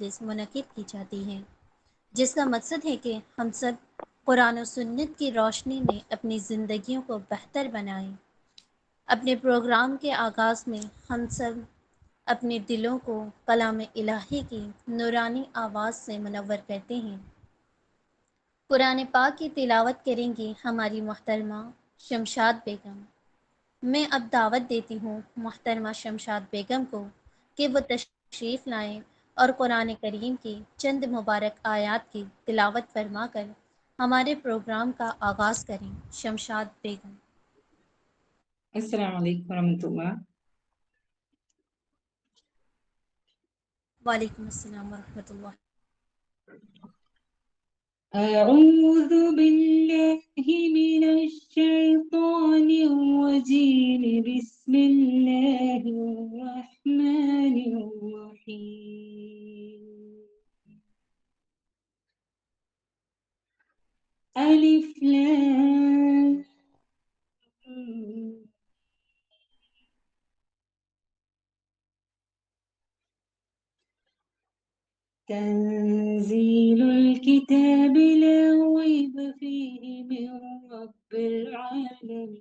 مجلس منعقد کی جاتی ہے، جس کا مقصد ہے کہ ہم سب قرآن و سنت کی روشنی میں اپنی زندگیوں کو بہتر بنائیں۔ اپنے پروگرام کے آغاز میں ہم سب اپنے دلوں کو کلام الہی کی نورانی آواز سے منور کرتے ہیں۔ قرآن پاک کی تلاوت کریں گی ہماری محترمہ شمشاد بیگم۔ میں اب دعوت دیتی ہوں محترمہ شمشاد بیگم کو کہ وہ تشریف لائیں اور قرآن کریم کی چند مبارک آیات کی تلاوت فرما کر ہمارے پروگرام کا آغاز کریں۔ شمشاد بیگم۔ السلام علیکم ورحمۃ اللہ۔ وعلیکم السلام ورحمۃ اللہ۔ اعوذ باللہ من الشیطان الرجیم، بسم اللہ الرحمن الرحیم۔ الف لام تنزيل الكتاب لا ريب فيه من رب العالمين۔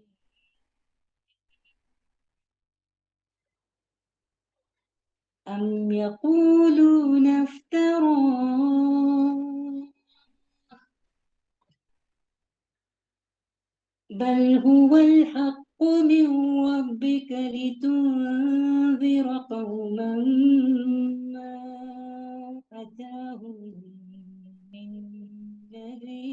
أم يقولون افتراه بل هو الحق من ربك لتنذر قوما ما أتاهم من نذير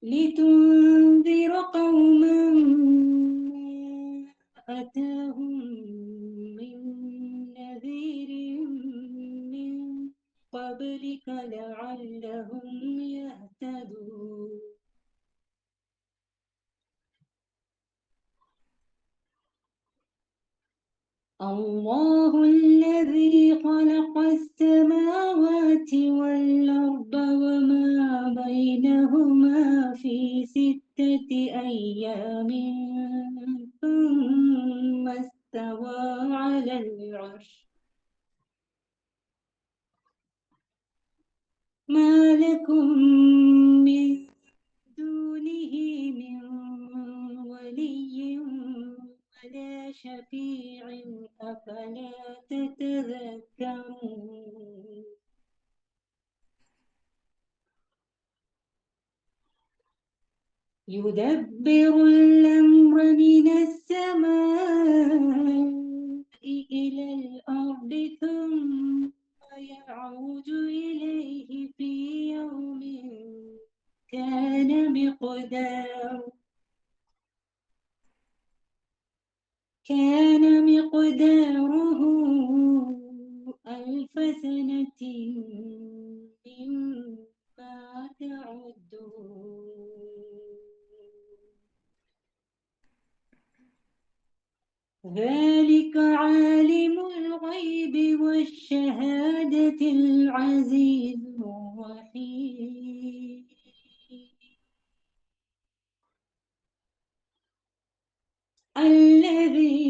لتنذر قوما ما أتاهم من نذير من قبلك لعلهم يهتدون۔ الله الذي خلق السماوات والأرض وما بينهما في 6 أيام ثم استوى على العرش، ما لكم من دونه من ولي ولا شفيع أفلا تتذكرون۔ يدبر الأمر من السماء إلى الأرض ثم يعود إليه في يوم كان مقداره 1000 سنة مما تعدون۔ ذلك عالم الغيب والشهادة العزيز الرحيم۔ الذي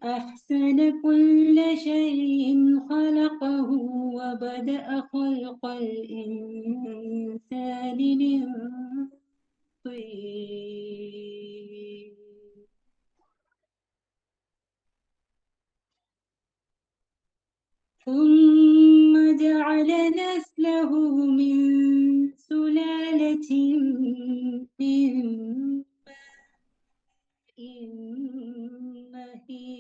أحسن كل شيء خلقه وبدأ خلق الإنسان من طين ثم جعل نسله من سلالة من ماء مهين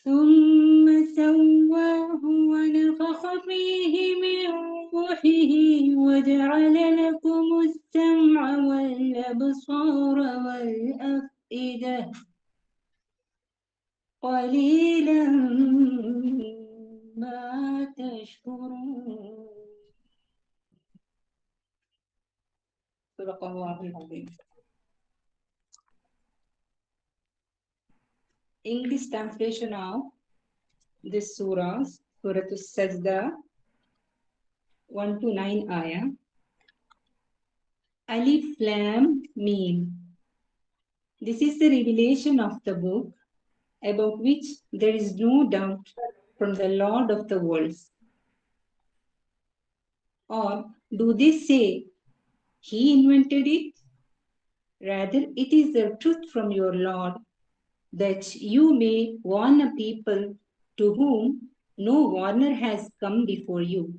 ثم سواه ونفخ فيه من روحه وجعل لكم السمع والأبصار والأفئدة قليلا ما تشكرون۔ صدق الله العظيم۔ English translation of this surah, Surah As-Sajda, 1 to 9 ayah. Alif Lam Mim. This is the revelation of the book about which there is no doubt from the Lord of the worlds. Or do they say he invented it? Rather, it is the truth from your Lord, that you may warn a people to whom no warner has come before you.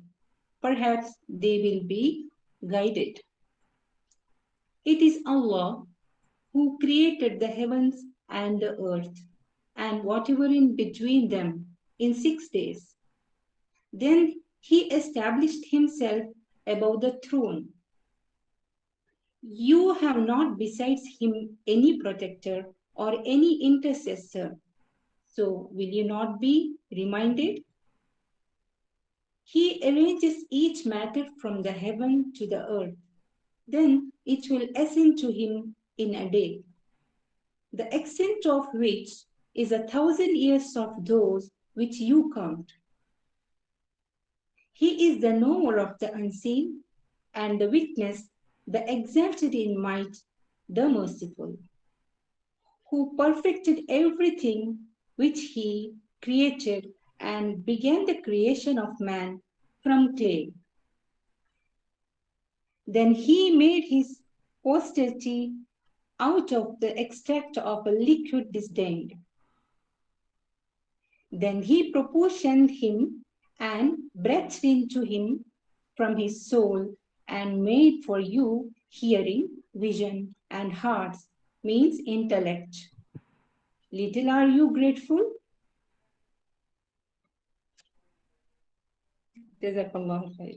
Perhaps they will be guided. It is Allah who created the heavens and the earth and whatever in between them in 6 days. Then he established himself above the throne. You have not besides him any protector or any intercessor. So will you not be reminded? He arranges each matter from the heaven to the earth. Then it will ascend to him in a day, the extent of which is 1,000 years of those which you count. He is the knower of the unseen and the witness, the exalted in might, the merciful, who perfected everything which he created and began the creation of man from clay. Then he made his posterity out of the extract of a liquid disdained. Then he proportioned him and breathed into him from his soul and made for you hearing, vision, and hearts, means intellect. Little are you grateful? Jazakallah khair.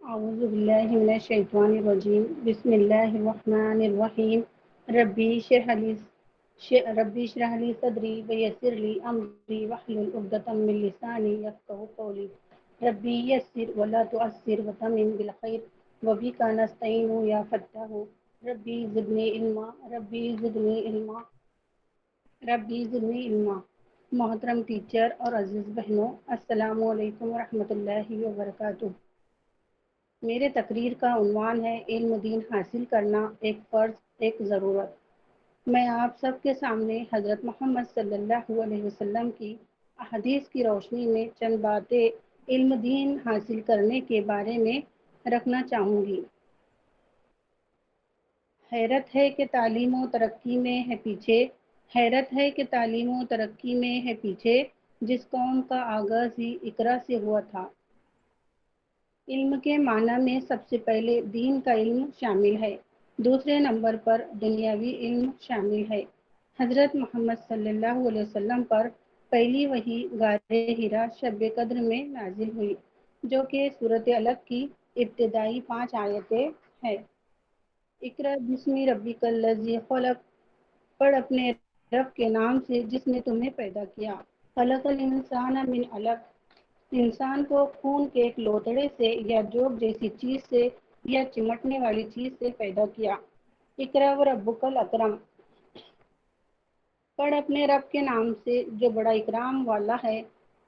أعوذ بالله من الشيطان الرجيم بسم الله الرحمن الرحيم ربي اشرح لي صدري ويسر لي أمري واحلل عقدة من لساني يفقهوا قولي ربي يسر ولا تؤثر وتمم بالخير وبك نستعين يا فتاح ربي زدني علما ربي زدني علما ربی زدنی علما۔ محترم ٹیچر اور عزیز بہنوں، السلام علیکم ورحمۃ اللہ وبرکاتہ۔ میرے تقریر کا عنوان ہے علم دین حاصل کرنا، ایک فرض، ایک ضرورت۔ میں آپ سب کے سامنے حضرت محمد صلی اللہ علیہ وسلم کی احادیث کی روشنی میں چند باتیں علم دین حاصل کرنے کے بارے میں رکھنا چاہوں گی۔ حیرت ہے کہ تعلیم و ترقی میں ہے پیچھے، حیرت ہے کہ تعلیم و ترقی میں ہے پیچھے، جس قوم کا آغاز ہی اقرا سے ہوا تھا۔ علم کے معنی میں سب سے پہلے دین کا علم شامل ہے، دوسرے نمبر پر دنیاوی علم شامل ہے۔ حضرت محمد صلی اللہ علیہ وسلم پر پہلی وحی غار حرا شب قدر میں نازل ہوئی، جو کہ سورۃ علق کی ابتدائی 5 آیتیں ہیں۔ اقرا بسم ربک الذی خلق، پڑھ اپنے رب کے نام سے جس نے تمہیں پیدا کیا۔ خلق الانسان من علق، انسان کو خون کے ایک لوتڑے سے یا جوک جیسی چیز سے یا چمٹنے والی چیز سے پیدا کیا۔ اقرا وربک الاکرم، پڑھ اپنے رب کے نام سے جو بڑا اکرام والا ہے۔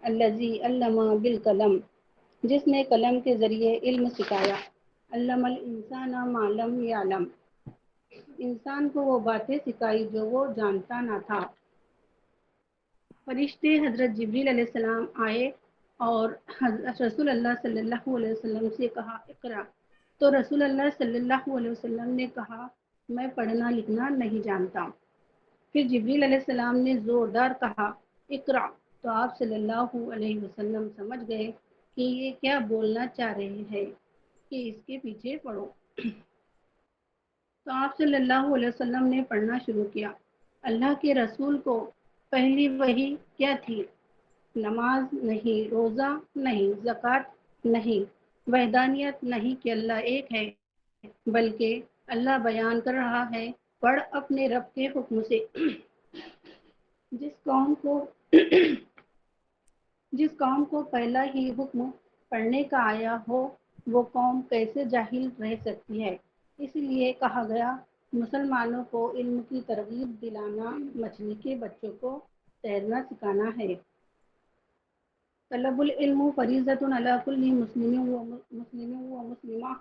الذی علم بالقلم، جس نے قلم کے ذریعے علم سکھایا۔ علم الانسان ما لم یعلم، انسان کو وہ باتیں سکھائی جو وہ جانتا نہ تھا۔ فرشتے حضرت جبریل علیہ السلام آئے اور حضرت رسول اللہ صلی اللہ علیہ وسلم سے کہا اقرا، تو رسول اللہ صلی اللہ علیہ وسلم نے کہا میں پڑھنا لکھنا نہیں جانتا۔ پھر جبریل علیہ السلام نے زوردار کہا اقرا، تو آپ صلی اللہ علیہ وسلم سمجھ گئے کہ یہ کیا بولنا چاہ رہے ہیں کہ اس کے پیچھے پڑھو۔ تو آپ صلی اللہ علیہ وسلم نے پڑھنا شروع کیا۔ اللہ کے رسول کو پہلی وحی کیا تھی؟ نماز نہیں، روزہ نہیں، زکوٰۃ نہیں، وحدانیت نہیں کہ اللہ ایک ہے، بلکہ اللہ بیان کر رہا ہے، پڑھ اپنے رب کے حکم سے۔ جس قوم کو جس قوم کو پہلا ہی حکم پڑھنے کا آیا ہو وہ قوم کیسے جاہل رہ سکتی ہے؟ اس لیے کہا گیا مسلمانوں کو علم کی ترغیب دلانا مچھلی کے بچوں کو تیرنا سکھانا ہے۔ طلب العلم فریضۃ علی کل مسلم و مسلمہ،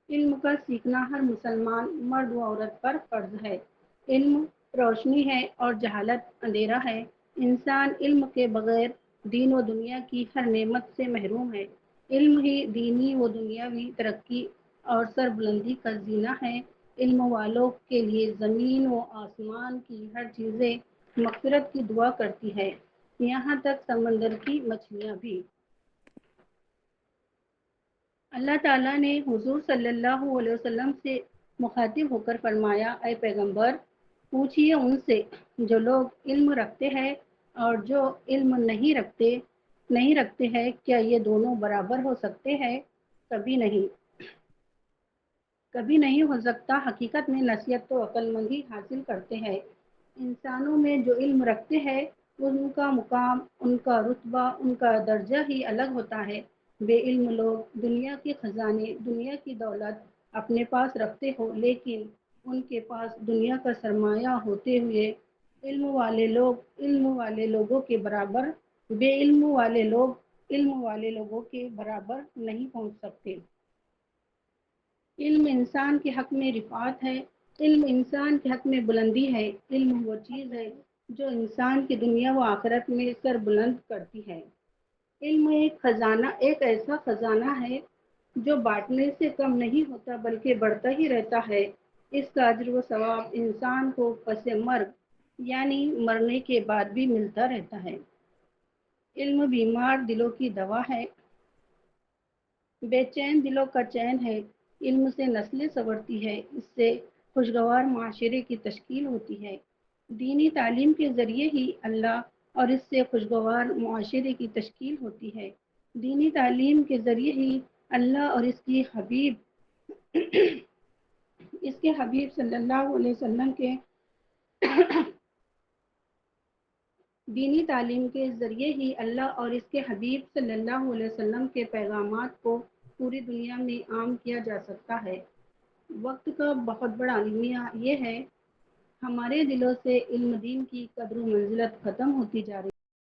علم کا سیکھنا ہر مسلمان مرد و عورت پر فرض ہے۔ علم روشنی ہے اور جہالت اندھیرا ہے۔ انسان علم کے بغیر دین و دنیا کی ہر نعمت سے محروم ہے۔ علم ہی دینی و دنیاوی ترقی اور سربلندی کا زینہ ہے۔ علم والوں کے لیے زمین و آسمان کی ہر چیزیں مغفرت کی دعا کرتی ہے، یہاں تک سمندر کی مچھلیاں بھی۔ اللہ تعالیٰ نے حضور صلی اللہ علیہ وسلم سے مخاطب ہو کر فرمایا، اے پیغمبر، پوچھئے ان سے جو لوگ علم رکھتے ہیں اور جو علم نہیں رکھتے ہیں، کیا یہ دونوں برابر ہو سکتے ہیں؟ کبھی نہیں ہو سکتا۔ حقیقت میں نصیحت تو عقل مند ہی حاصل کرتے ہیں۔ انسانوں میں جو علم رکھتے ہیں ان کا مقام، ان کا رتبہ، ان کا درجہ ہی الگ ہوتا ہے۔ بے علم لوگ دنیا کے خزانے، دنیا کی دولت اپنے پاس رکھتے ہو لیکن ان کے پاس دنیا کا سرمایہ ہوتے ہوئے علم والے لوگوں کے برابر، بے علم والے لوگ علم والے لوگوں کے برابر نہیں پہنچ سکتے۔ علم انسان کے حق میں رفعت ہے، علم انسان کے حق میں بلندی ہے۔ علم وہ چیز ہے جو انسان کی دنیا و آخرت میں سر بلند کرتی ہے۔ علم ایک ایسا خزانہ ہے جو بانٹنے سے کم نہیں ہوتا بلکہ بڑھتا ہی رہتا ہے۔ اس کا اجر و ثواب انسان کو پس مرگ یعنی مرنے کے بعد بھی ملتا رہتا ہے۔ علم بیمار دلوں کی دوا ہے، بے چین دلوں کا چین ہے۔ علم سے نسلیں سنورتی ہے، اس سے خوشگوار معاشرے کی تشکیل ہوتی ہے۔ دینی تعلیم کے ذریعے ہی اللہ اور اس سے خوشگوار معاشرے کی تشکیل ہوتی ہے۔ دینی تعلیم کے ذریعے ہی اللہ اور اس کے حبیب صلی اللہ علیہ وسلم کے دینی تعلیم کے ذریعے ہی اللہ اور اس کے حبیب صلی اللہ علیہ وسلم کے پیغامات کو پوری دنیا میں عام کیا جا سکتا ہے۔ وقت کا بہت بڑا المیہ یہ ہے، ہمارے دلوں سے علم دین کی قدر و منزلت ختم ہوتی جا رہی